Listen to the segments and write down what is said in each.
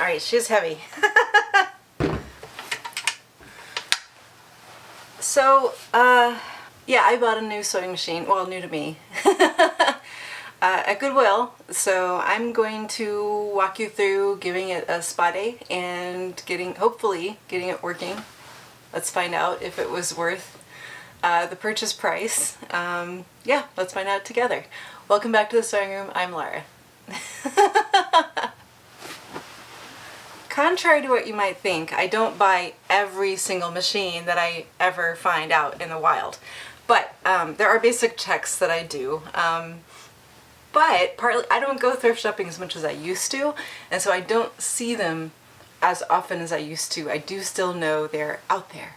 Alright, she's heavy. So, yeah, I bought a new sewing machine, well, new to me, at Goodwill. So I'm going to walk you through giving it a spa day and hopefully getting it working. Let's find out if it was worth the purchase price. Yeah, let's find out together. Welcome back to the sewing room. I'm Laura. Contrary to what you might think, I don't buy every single machine that I ever find out in the wild. But there are basic checks that I do. But partly I don't go thrift shopping as much as I used to, and so I don't see them as often as I used to. I do still know they're out there.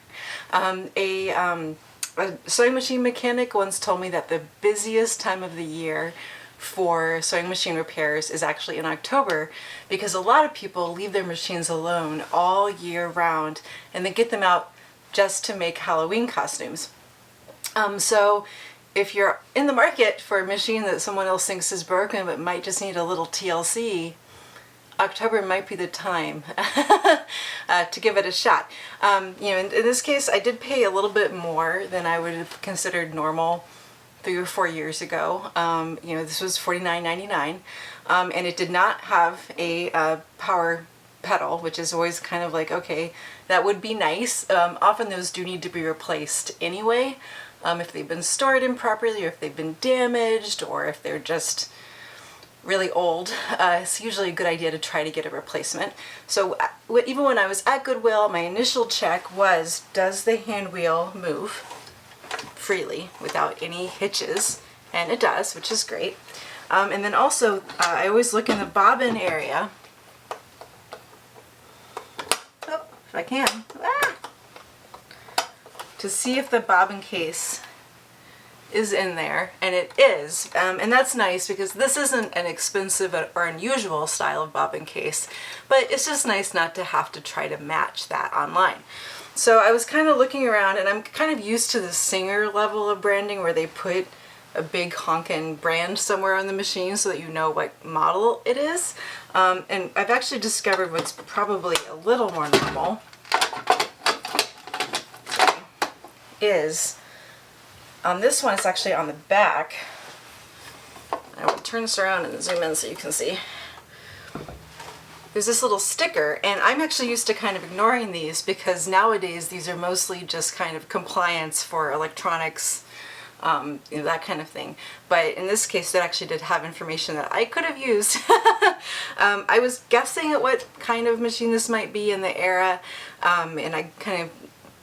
A sewing machine mechanic once told me that the busiest time of the year for sewing machine repairs is actually in October, because a lot of people leave their machines alone all year round and they get them out just to make Halloween costumes. So if you're in the market for a machine that someone else thinks is broken but might just need a little TLC, October might be the time to give it a shot. You know, in this case, I did pay a little bit more than I would have considered normal 3 or 4 years ago. You know, this was $49.99, and it did not have a power pedal, which is always kind of like, okay, that would be nice. Often those do need to be replaced anyway, if they've been stored improperly, or if they've been damaged, or if they're just really old. It's usually a good idea to try to get a replacement. So even when I was at Goodwill, my initial check was, does the hand wheel move freely without any hitches? And it does, which is great. And then also, I always look in the bobbin area. Oh, if I can. To see if the bobbin case is in there, and it is, and that's nice because this isn't an expensive or unusual style of bobbin case, but it's just nice not to have to try to match that online. So I was kind of looking around, and I'm kind of used to the Singer level of branding where they put a big honkin' brand somewhere on the machine so that you know what model it is. And I've actually discovered what's probably a little more normal is on this one. It's actually on the back. I will turn this around and zoom in so you can see. There's this little sticker, and I'm actually used to kind of ignoring these because nowadays these are mostly just kind of compliance for electronics, you know, that kind of thing. But in this case, it actually did have information that I could have used. I was guessing at what kind of machine this might be in the era, and I kind of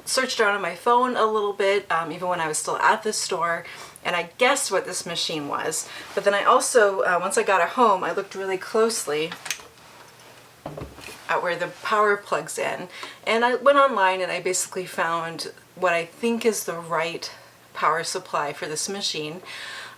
searched around on my phone a little bit, even when I was still at the store, and I guessed what this machine was. But then I also, once I got it home, I looked really closely at where the power plugs in, and I went online and I basically found what I think is the right power supply for this machine.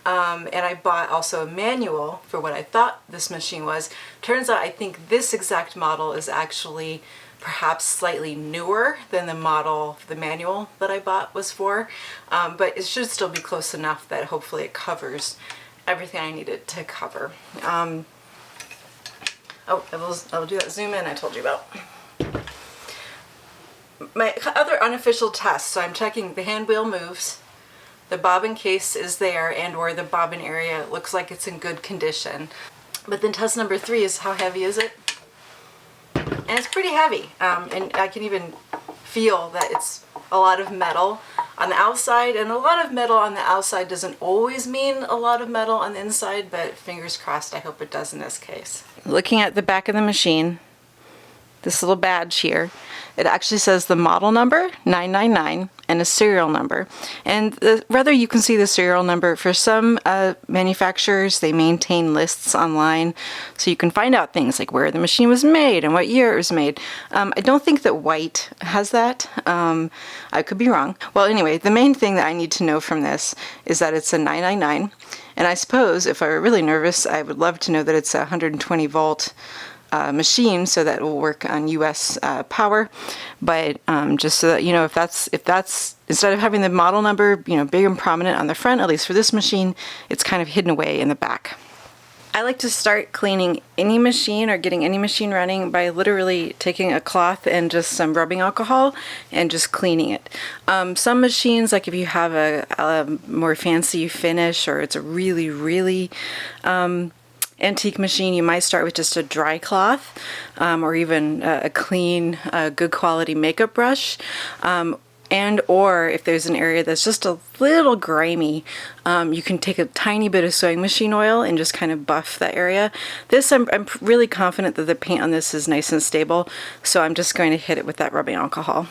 And I bought also a manual for what I thought this machine was. Turns out I think this exact model is actually perhaps slightly newer than the model the manual that I bought was for, but it should still be close enough that hopefully it covers everything I needed to cover. Oh, I will do that zoom in I told you about. My other unofficial tests, so I'm checking the hand wheel moves, the bobbin case is there, and or the bobbin area looks like it's in good condition. But then test number 3 is how heavy is it? And it's pretty heavy, and I can even feel that it's a lot of metal on the outside, and a lot of metal on the outside doesn't always mean a lot of metal on the inside, but fingers crossed, I hope it does in this case. Looking at the back of the machine, this little badge here, it actually says the model number 999 and a serial number, and rather you can see the serial number. For some manufacturers, they maintain lists online so you can find out things like where the machine was made and what year it was made. I don't think that White has that. I could be wrong. Well, anyway, the main thing that I need to know from this is that it's a 999, and I suppose if I were really nervous, I would love to know that it's a 120 volt machine, so that it will work on US power. But just so that you know, if that's instead of having the model number, you know, big and prominent on the front, at least for this machine, it's kind of hidden away in the back. I like to start cleaning any machine or getting any machine running by literally taking a cloth and just some rubbing alcohol and just cleaning it. Some machines, like if you have a more fancy finish or it's a really antique machine, you might start with just a dry cloth or even a clean, good quality makeup brush. And or if there's an area that's just a little grimy, you can take a tiny bit of sewing machine oil and just kind of buff that area. This, I'm really confident that the paint on this is nice and stable, so I'm just going to hit it with that rubbing alcohol.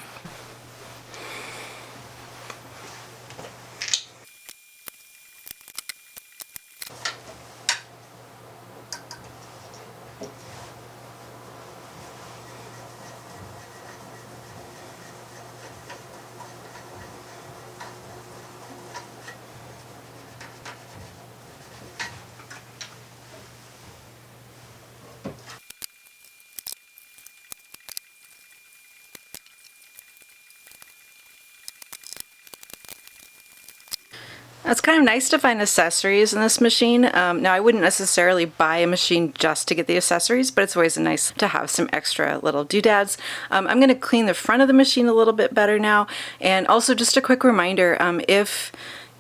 It's kind of nice to find accessories in this machine. Now I wouldn't necessarily buy a machine just to get the accessories, but it's always nice to have some extra little doodads. I'm going to clean the front of the machine a little bit better now, and also just a quick reminder, if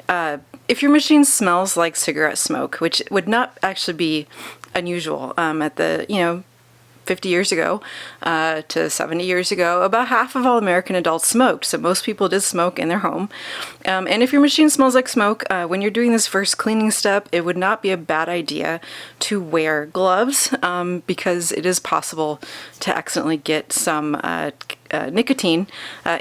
your machine smells like cigarette smoke, which would not actually be unusual at the 50 years ago to 70 years ago, about half of all American adults smoked, so most people did smoke in their home. And if your machine smells like smoke, when you're doing this first cleaning step, it would not be a bad idea to wear gloves because it is possible to accidentally get some nicotine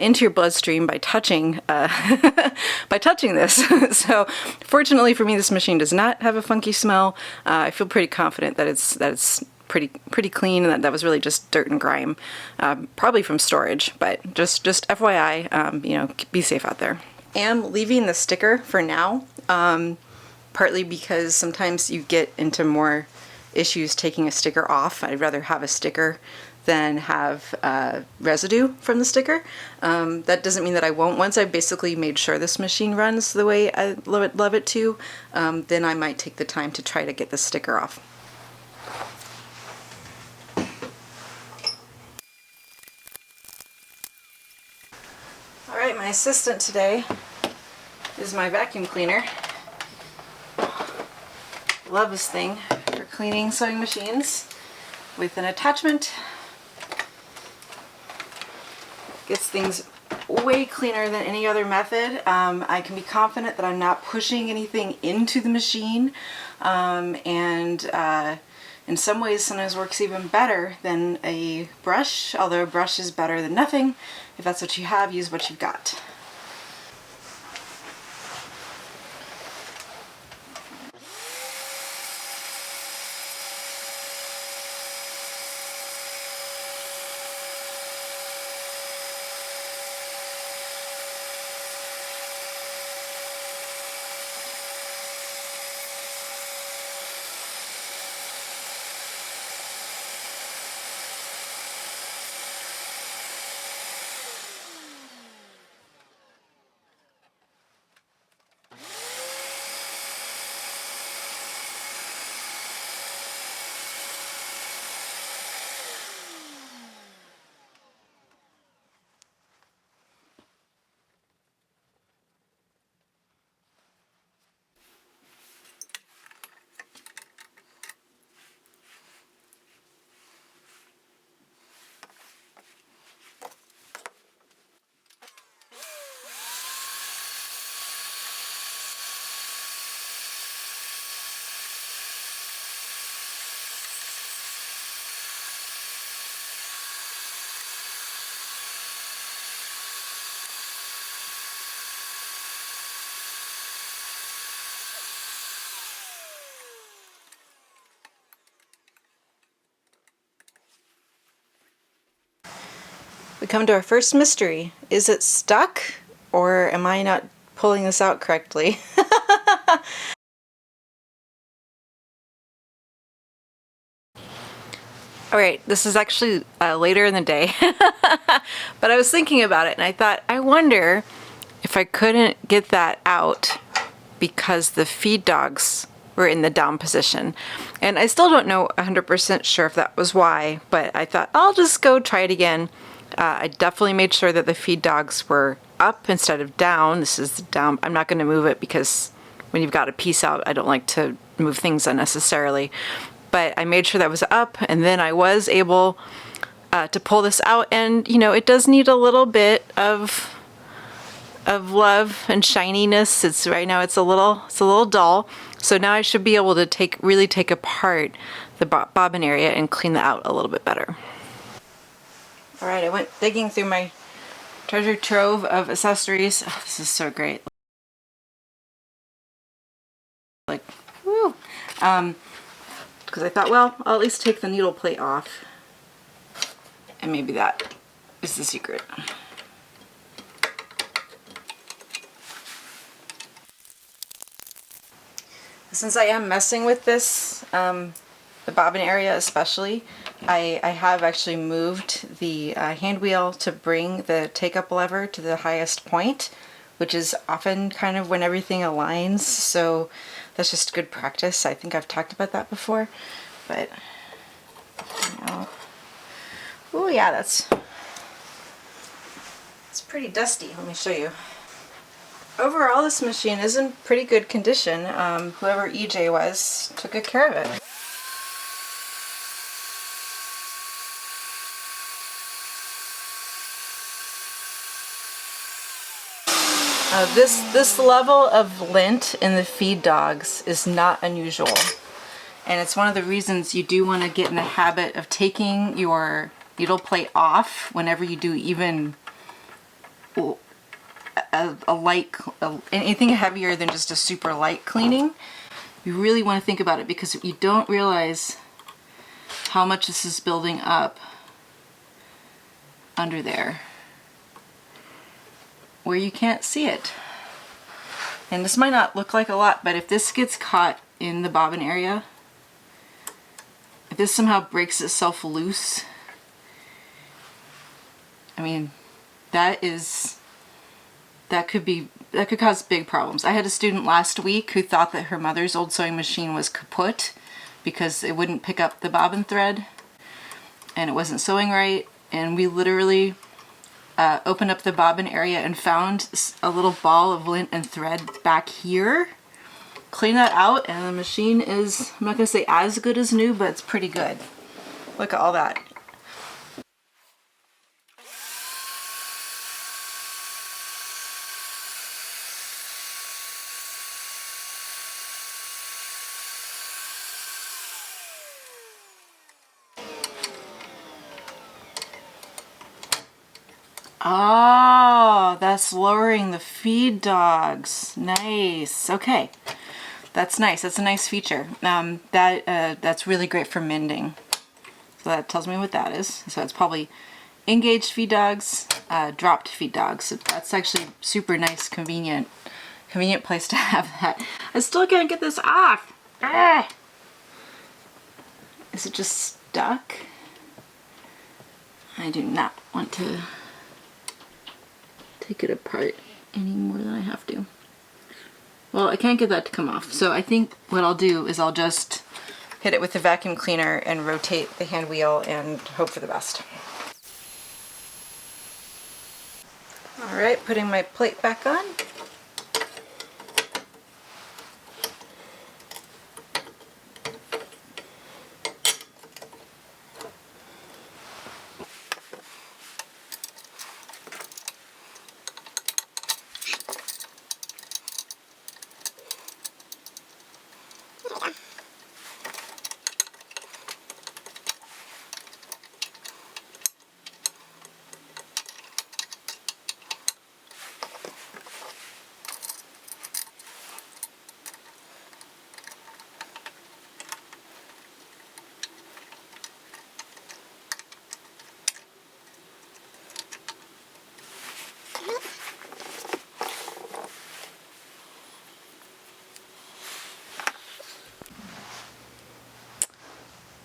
into your bloodstream by touching this. So fortunately for me, this machine does not have a funky smell. I feel pretty confident that it's pretty clean, and that was really just dirt and grime, probably from storage, but just FYI, be safe out there. I am leaving the sticker for now, partly because sometimes you get into more issues taking a sticker off. I'd rather have a sticker than have residue from the sticker. That doesn't mean that I won't. Once I've basically made sure this machine runs the way I love it to, then I might take the time to try to get the sticker off. Alright, my assistant today is my vacuum cleaner. Love this thing for cleaning sewing machines with an attachment. Gets things way cleaner than any other method. I can be confident that I'm not pushing anything into the machine, and in some ways sometimes works even better than a brush, although a brush is better than nothing. If that's what you have, use what you've got. We come to our first mystery. Is it stuck, or am I not pulling this out correctly? Alright, this is actually later in the day, but I was thinking about it and I thought, I wonder if I couldn't get that out because the feed dogs were in the down position. And I still don't know 100% sure if that was why, but I thought I'll just go try it again. I definitely made sure that the feed dogs were up instead of down. This is down. I'm not going to move it because when you've got a piece out, I don't like to move things unnecessarily. But I made sure that was up, and then I was able to pull this out. And you know, it does need a little bit of love and shininess. It's right now it's a little dull. So now I should be able to really take apart the bobbin area and clean that out a little bit better. All right, I went digging through my treasure trove of accessories. Oh, this is so great. Like, woo! Because I thought, well, I'll at least take the needle plate off. And maybe that is the secret. Since I am messing with this, the bobbin area especially, I have actually moved the hand wheel to bring the take-up lever to the highest point, which is often kind of when everything aligns, so that's just good practice. I think I've talked about that before, but you know. Oh yeah, it's pretty dusty. Let me show you. Overall, this machine is in pretty good condition. Whoever EJ was took good care of it. This level of lint in the feed dogs is not unusual, and it's one of the reasons you do want to get in the habit of taking your needle plate off whenever you do even anything heavier than just a super light cleaning. You really want to think about it, because you don't realize how much this is building up under there where you can't see it. And this might not look like a lot, but if this gets caught in the bobbin area, if this somehow breaks itself loose, I mean, that could cause big problems. I had a student last week who thought that her mother's old sewing machine was kaput because it wouldn't pick up the bobbin thread and it wasn't sewing right, and we literally opened up the bobbin area and found a little ball of lint and thread back here. Clean that out, and the machine is, I'm not going to say as good as new, but it's pretty good. Look at all that. Oh, that's lowering the feed dogs. Nice. Okay, that's nice. That's a nice feature. That's really great for mending. So that tells me what that is. So it's probably engaged feed dogs, dropped feed dogs. So that's actually super nice, convenient place to have that. I still can't get this off. Ah! Is it just stuck? I do not want to take it apart any more than I have to. Well, I can't get that to come off, so I think what I'll do is I'll just hit it with the vacuum cleaner and rotate the hand wheel and hope for the best. Alright, putting my plate back on.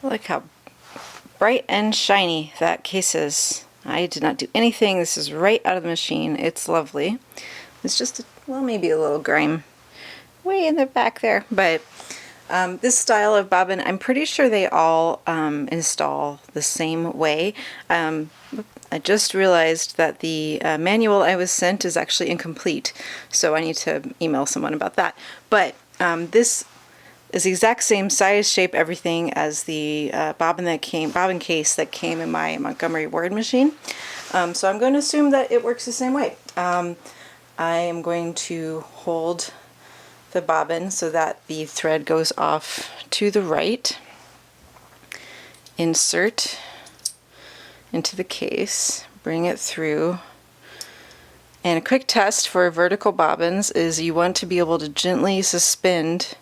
Look how bright and shiny that case is. I did not do anything. This is right out of the machine. It's lovely. It's just, well, maybe a little grime way in the back there, but This style of bobbin, I'm pretty sure they all install the same way. I just realized that the manual I was sent is actually incomplete, so I need to email someone about that. But this is the exact same size, shape, everything as the bobbin case that came in my Montgomery Ward machine. So I'm going to assume that it works the same way. I am going to hold the bobbin so that the thread goes off to the right, insert into the case, bring it through, and a quick test for vertical bobbins is you want to be able to gently suspend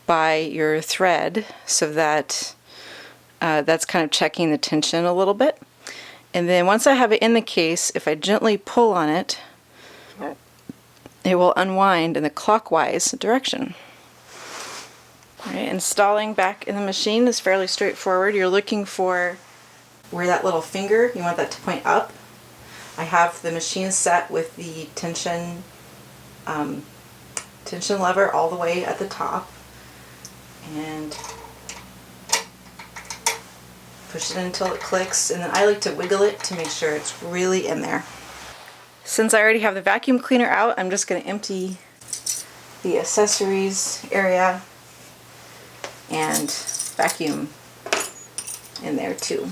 by your thread so that that's kind of checking the tension a little bit. And then once I have it in the case, if I gently pull on it, it will unwind in the clockwise direction. All right, installing back in the machine is fairly straightforward. You're looking for where that little finger, you want that to point up. I have the machine set with the tension lever all the way at the top, and push it in until it clicks, and then I like to wiggle it to make sure it's really in there. Since I already have the vacuum cleaner out, I'm just going to empty the accessories area and vacuum in there too.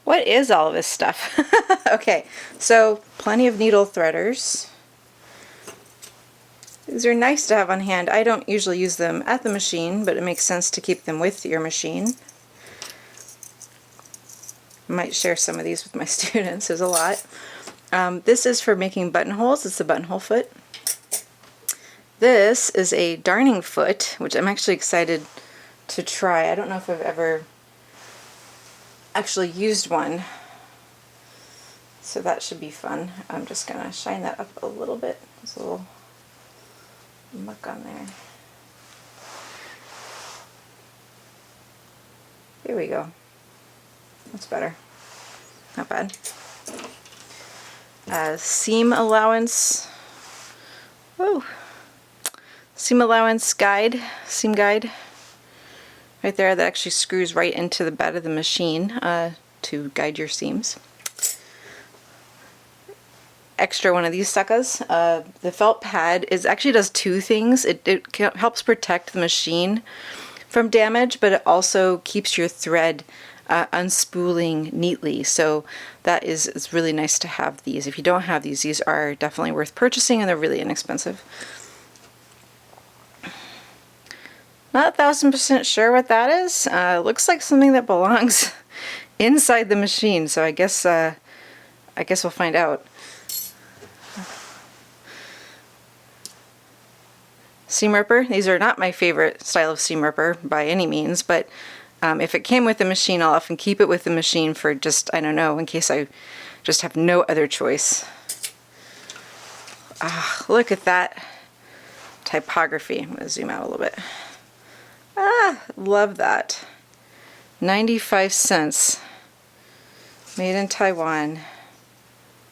What is all of this stuff? Okay, so plenty of needle threaders. These are nice to have on hand. I don't usually use them at the machine, but it makes sense to keep them with your machine. I might share some of these with my students. There's a lot. This is for making buttonholes. It's a buttonhole foot. This is a darning foot, which I'm actually excited to try. I don't know if I've ever actually used one, so that should be fun. I'm just gonna shine that up a little bit. There's a little muck on there. Here we go. That's better. Not bad. Seam allowance. Whoa. Seam allowance guide. Seam guide. Right there, that actually screws right into the bed of the machine to guide your seams. Extra one of these suckers. The felt pad actually does two things. It helps protect the machine from damage, but it also keeps your thread unspooling neatly. So that is really nice to have these. If you don't have these are definitely worth purchasing, and they're really inexpensive. Not 1000% sure what that is. Looks like something that belongs inside the machine, so I guess we'll find out. Seam ripper. These are not my favorite style of seam ripper by any means, but if it came with the machine, I'll often keep it with the machine for just, I don't know, in case I just have no other choice. Look at that typography. I'm going to zoom out a little bit. Love that. 95 cents. Made in Taiwan.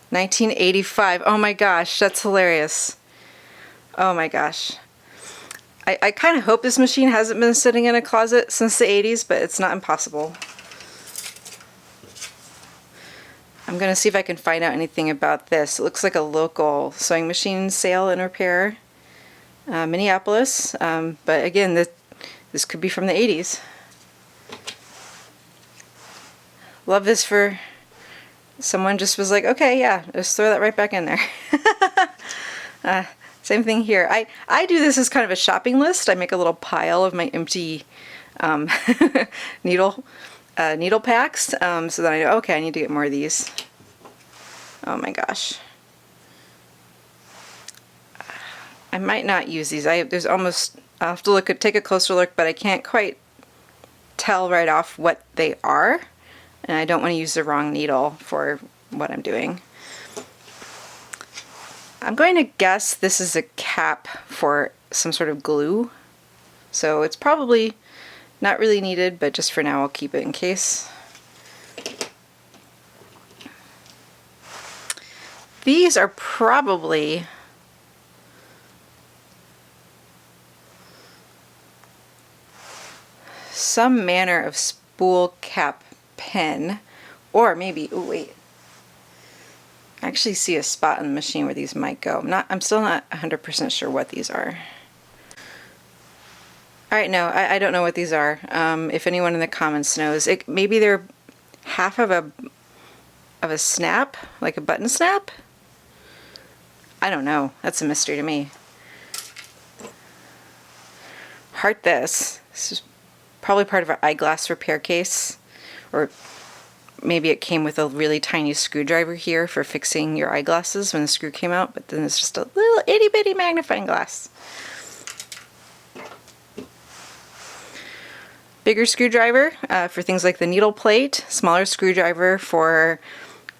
1985. Oh my gosh, that's hilarious. Oh my gosh. I kind of hope this machine hasn't been sitting in a closet since the 80s, but it's not impossible. I'm going to see if I can find out anything about this. It looks like a local sewing machine sale and repair. Minneapolis. But again, this could be from the 80s. Love this for someone just was like, okay, yeah, just throw that right back in there. Same thing here. I do this as kind of a shopping list. I make a little pile of my empty needle packs, so that I know, okay, I need to get more of these. Oh my gosh. I might not use these. I'll have to take a closer look, but I can't quite tell right off what they are, and I don't want to use the wrong needle for what I'm doing. I'm going to guess this is a cap for some sort of glue, so it's probably not really needed, but just for now I'll keep it in case. These are probably some manner of spool cap pen, or maybe, oh wait, I actually see a spot on the machine where these might go. I'm still not 100% sure what these are. All right, no, I don't know what these are. If anyone in the comments knows, maybe they're half of a snap, like a button snap. I don't know. That's a mystery to me. Heart this. This is probably part of our eyeglass repair case, or maybe it came with a really tiny screwdriver here for fixing your eyeglasses when the screw came out, but then it's just a little itty bitty magnifying glass. Bigger screwdriver for things like the needle plate, smaller screwdriver for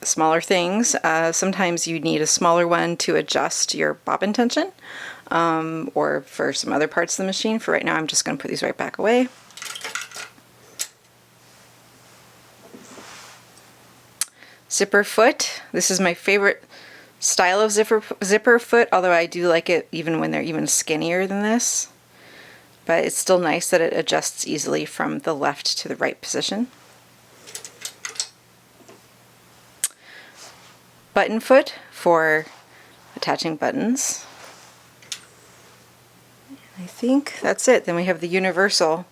smaller things. Sometimes you need a smaller one to adjust your bobbin tension, or for some other parts of the machine. For right now, I'm just going to put these right back away. Zipper foot. This is my favorite style of zipper foot, although I do like it even when they're even skinnier than this. But it's still nice that it adjusts easily from the left to the right position. Button foot for attaching buttons. I think that's it. Then we have the universal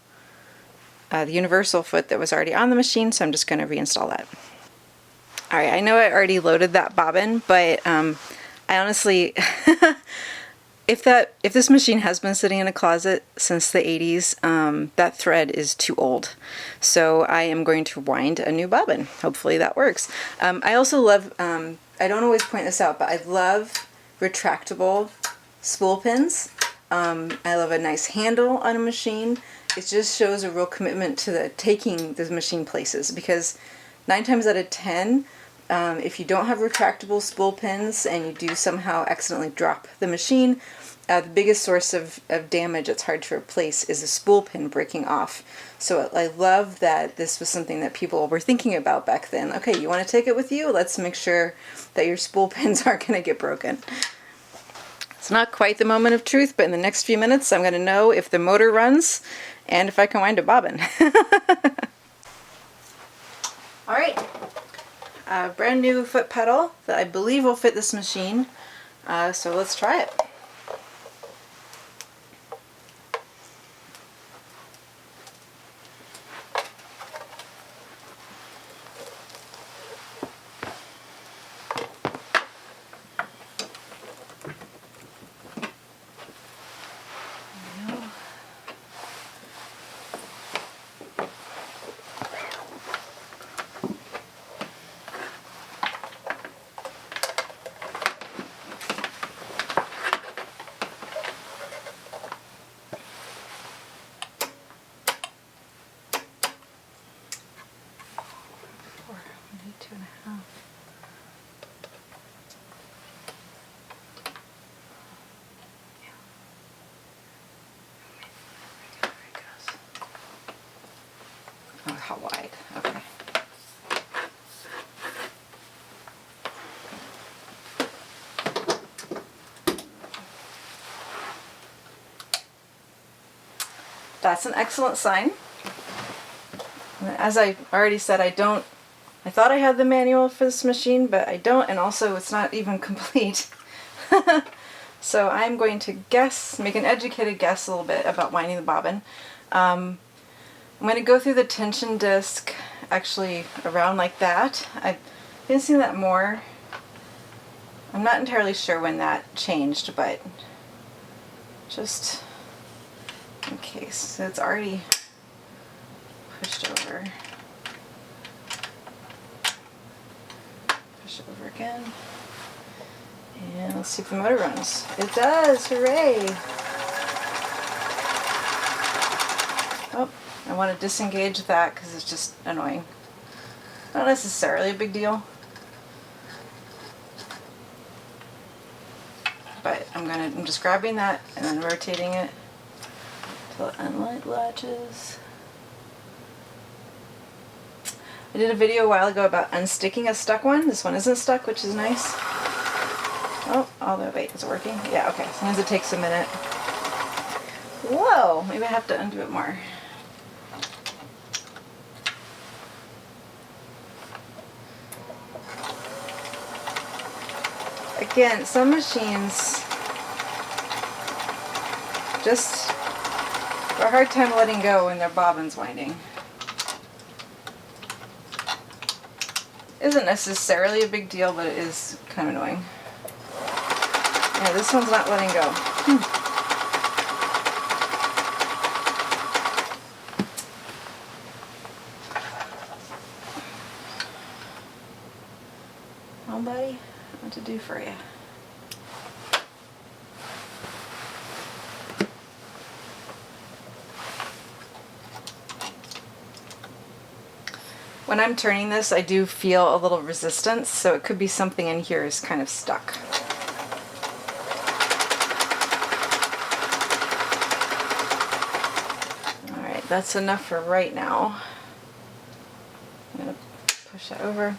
foot that was already on the machine, so I'm just going to reinstall that. All right, I know I already loaded that bobbin, but I honestly, if this machine has been sitting in a closet since the 80s, that thread is too old. So I am going to wind a new bobbin. Hopefully that works. I also love, I don't always point this out, but I love retractable spool pins. I love a nice handle on a machine. It just shows a real commitment to taking the machine places, because 9 times out of 10, if you don't have retractable spool pins and you do somehow accidentally drop the machine, the biggest source of damage that's hard to replace is a spool pin breaking off. So I love that this was something that people were thinking about back then. Okay, you want to take it with you? Let's make sure that your spool pins aren't going to get broken. It's not quite the moment of truth, but in the next few minutes I'm going to know if the motor runs and if I can wind a bobbin. Alright, a brand new foot pedal that I believe will fit this machine, so let's try it. Oh, how wide? Okay. That's an excellent sign. As I already said, I thought I had the manual for this machine, but I don't, and also it's not even complete. So I'm going to make an educated guess a little bit about winding the bobbin. I'm going to go through the tension disc actually around like that. I've been seeing that more. I'm not entirely sure when that changed, but just in case. So it's already pushed over. Push it over again. And let's see if the motor runs. It does! Hooray! Oh, I want to disengage that because it's just annoying. Not necessarily a big deal. But I'm just grabbing that and then rotating it until it unlatches. I did a video a while ago about unsticking a stuck one. This one isn't stuck, which is nice. Oh, although, wait, is it working? Yeah, okay, sometimes it takes a minute. Whoa, maybe I have to undo it more. Again, some machines just have a hard time letting go when their bobbin's winding. Isn't necessarily a big deal, but it is kind of annoying. Yeah, this one's not letting go. Well, buddy, what to do for you? When I'm turning this, I do feel a little resistance, so it could be something in here is kind of stuck. Alright, that's enough for right now. I'm going to push that over.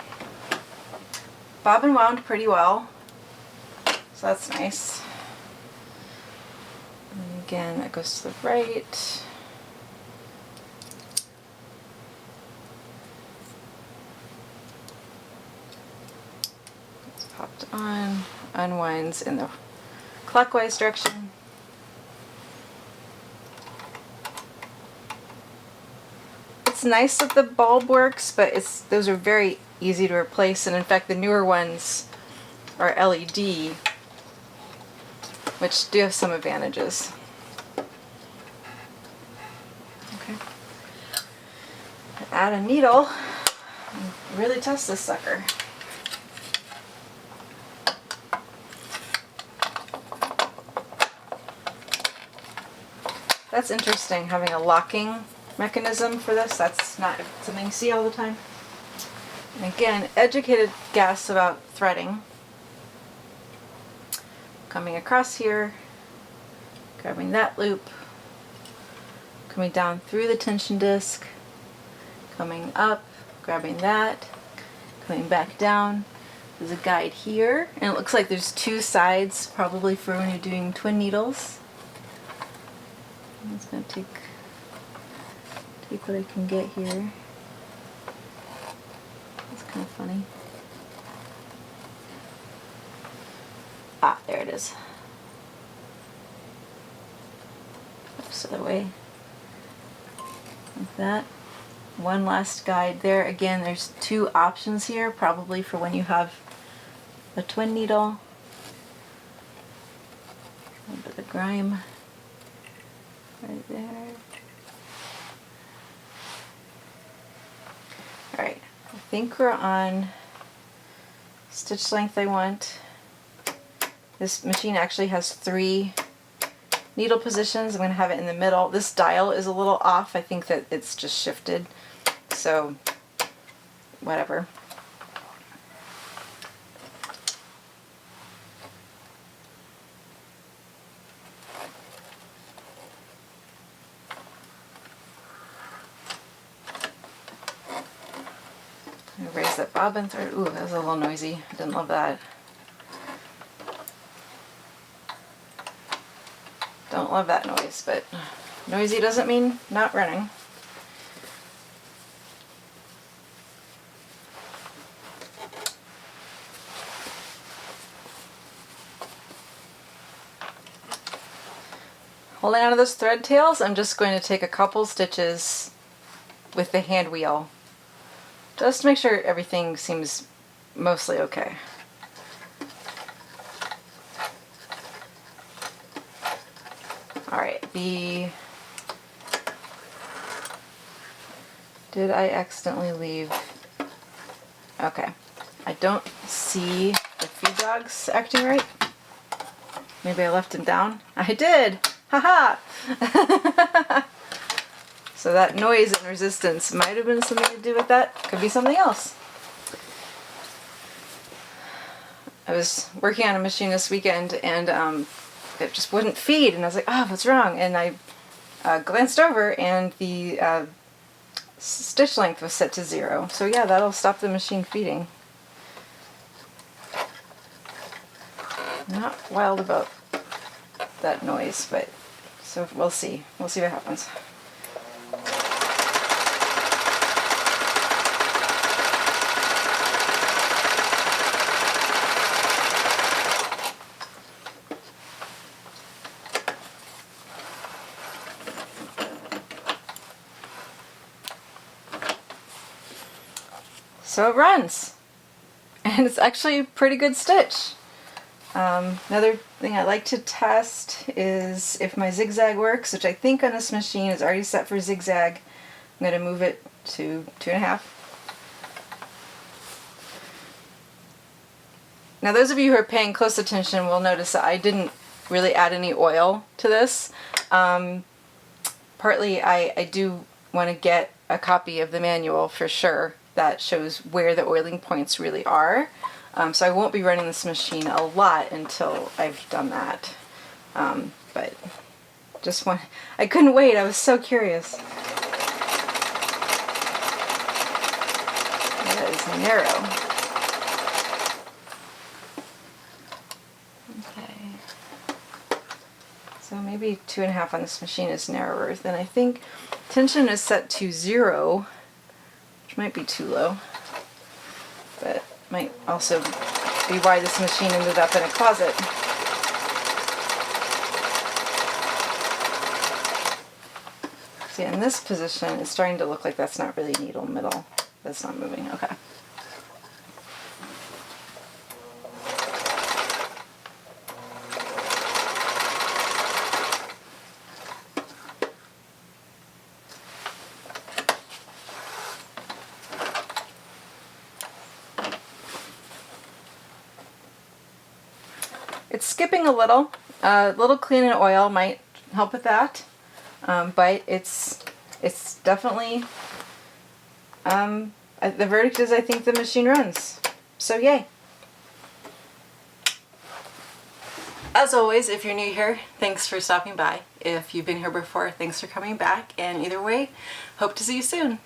Bobbin wound pretty well, so that's nice. And again, that goes to the right. Popped on, unwinds in the clockwise direction. It's nice that the bulb works, but those are very easy to replace, and in fact the newer ones are LED, which do have some advantages. Okay. Add a needle and really test this sucker. That's interesting, having a locking mechanism for this. That's not something you see all the time. And again, educated guess about threading. Coming across here, grabbing that loop, coming down through the tension disc, coming up, grabbing that, coming back down. There's a guide here, and it looks like there's two sides, probably for when you're doing twin needles. I'm just going to take what I can get here. That's kind of funny. Ah, there it is. Oops, other way. Like that. One last guide there. Again, there's two options here, probably for when you have a twin needle. A little bit of grime right there. Alright, I think we're on stitch length I want. This machine actually has 3 needle positions. I'm going to have it in the middle. This dial is a little off. I think that it's just shifted. So, whatever. Raise that bobbin thread. Ooh, that was a little noisy. I didn't love that. Don't love that noise, but noisy doesn't mean not running. Holding on to those thread tails, I'm just going to take a couple stitches with the hand wheel, just to make sure everything seems mostly okay. Alright, did I accidentally leave? Okay, I don't see the feed dogs acting right. Maybe I left him down. I did! Haha! So that noise and resistance might have been something to do with that. Could be something else. I was working on a machine this weekend and it just wouldn't feed, and I was like, oh, what's wrong? And I glanced over and the stitch length was set to 0. So yeah, that'll stop the machine feeding. I'm not wild about that noise, but so we'll see. We'll see what happens. So it runs, and it's actually a pretty good stitch. Another thing I like to test is if my zigzag works, which I think on this machine is already set for zigzag. I'm going to move it to 2.5. Now those of you who are paying close attention will notice that I didn't really add any oil to this. Partly I do want to get a copy of the manual for sure that shows where the oiling points really are. So I won't be running this machine a lot until I've done that. But just I couldn't wait, I was so curious. That is narrow. Okay. So maybe 2.5 on this machine is narrower. Then I think tension is set to 0, which might be too low, but might also be why this machine ended up in a closet. See, in this position, it's starting to look like that's not really needle middle. That's not moving. Okay. It's skipping a little clean and oil might help with that, but it's definitely, the verdict is I think the machine runs, so yay. As always, if you're new here, thanks for stopping by. If you've been here before, thanks for coming back, and either way, hope to see you soon.